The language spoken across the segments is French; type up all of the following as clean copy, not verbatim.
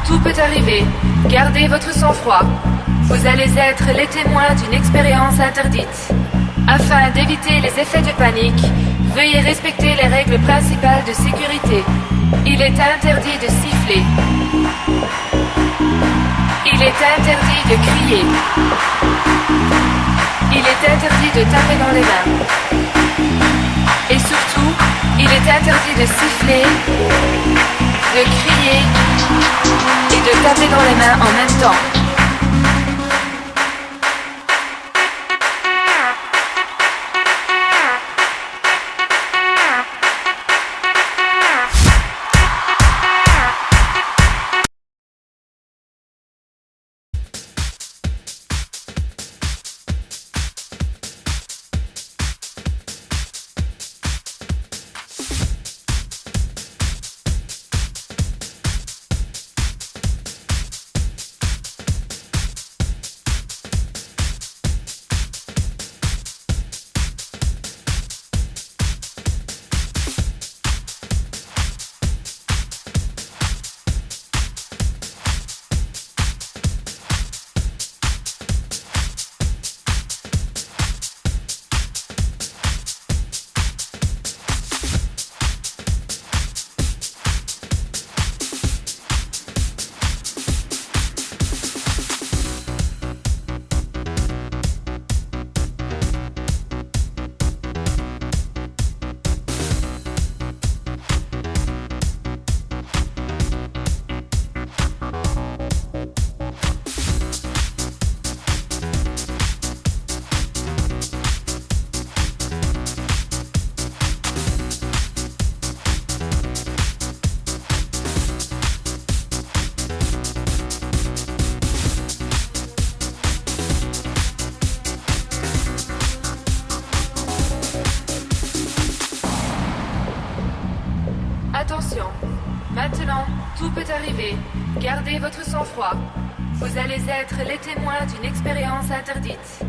tout peut arriver. Gardez votre sang-froid. Vous allez être les témoins d'une expérience interdite. Afin d'éviter les effets de panique, veuillez respecter les règles principales de sécurité. Il est interdit de siffler. Il est interdit de crier. Il est interdit de taper dans les mains. Et surtout, il est interdit de siffler, de crier et de taper dans les mains en même temps. Attention, maintenant, tout peut arriver. Gardez votre sang-froid. Vous allez être les témoins d'une expérience interdite.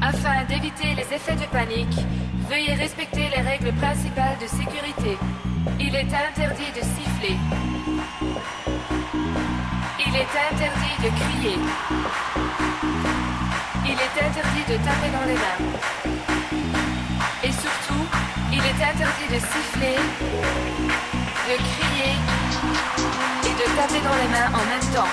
Afin d'éviter les effets de panique, veuillez respecter les règles principales de sécurité. Il est interdit de siffler. Il est interdit de crier. Il est interdit de taper dans les mains. Et surtout, il est interdit de siffler, de crier et de taper dans les mains en même temps.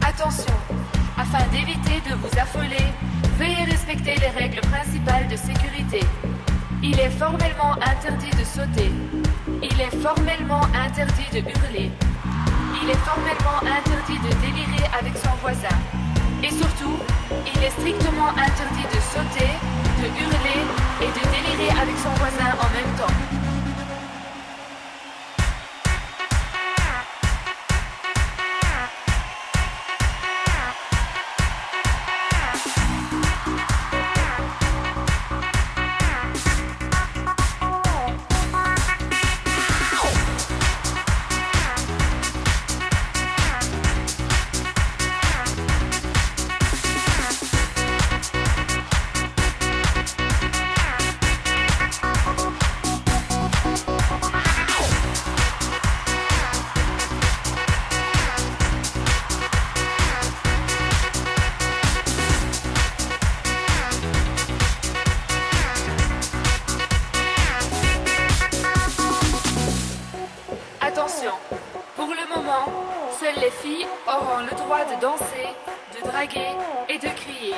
Attention, afin d'éviter de vous affoler, veuillez respecter les règles principales de sécurité. Il est formellement interdit de sauter. Il est formellement interdit de hurler. Il est formellement interdit de délirer avec son voisin. Et surtout, il est strictement interdit de sauter, de hurler et de délirer avec son voisin en même temps. Attention, pour le moment, seules les filles auront le droit de danser, de de draguer et de crier.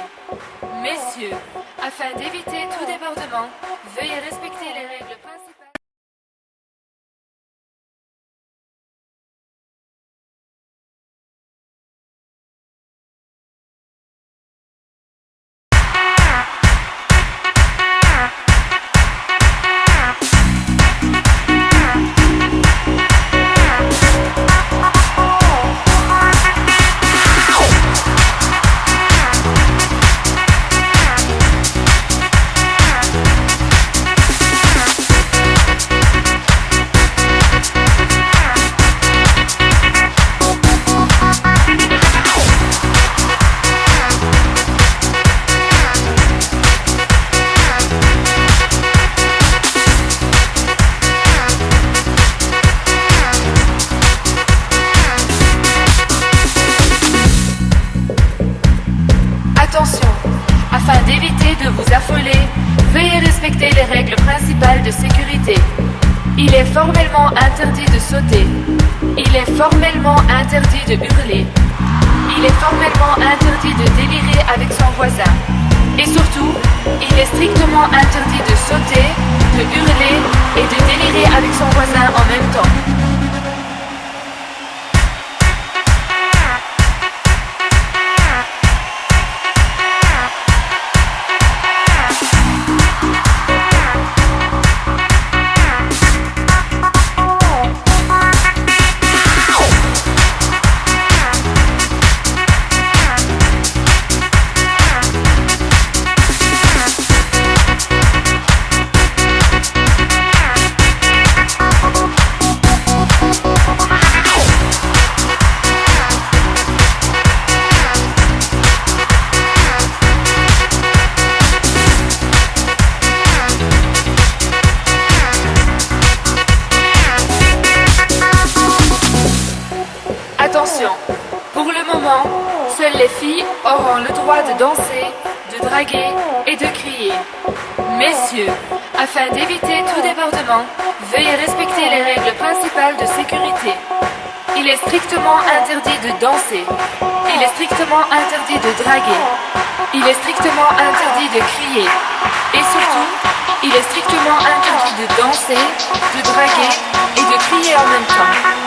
Messieurs, afin d'éviter tout débordement, veuillez respecter les règles principales. Attention, afin d'éviter de vous affoler, veuillez respecter les règles principales de sécurité. Il est formellement interdit de sauter. Il est formellement interdit de hurler. Il est formellement interdit de délirer avec son voisin. Et surtout, il est strictement interdit de sauter, de hurler et de délirer avec son voisin en même temps. Attention, pour le moment, seules les filles auront le droit de danser, de draguer et de crier. Messieurs, afin d'éviter tout débordement, veuillez respecter les règles principales de sécurité. Il est strictement interdit de danser. Il est strictement interdit de draguer. Il est strictement interdit de crier. Et surtout, il est strictement interdit de danser, de draguer et de crier en même temps.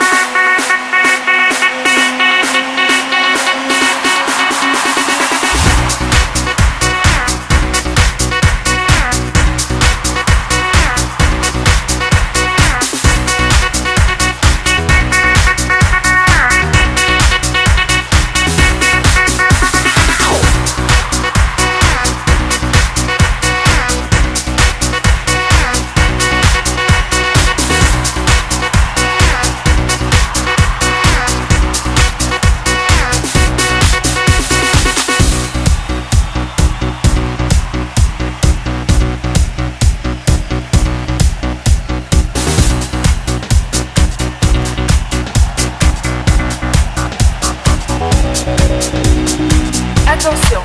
Attention,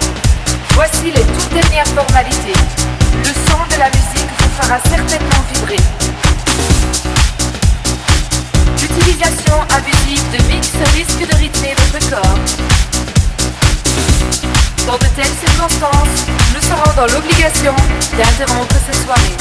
voici les toutes dernières formalités. Le son de la musique vous fera certainement vibrer. L'utilisation abusive de mix risque de rythmer votre corps. Dans de telles circonstances, nous serons dans l'obligation d'interrompre cette soirée.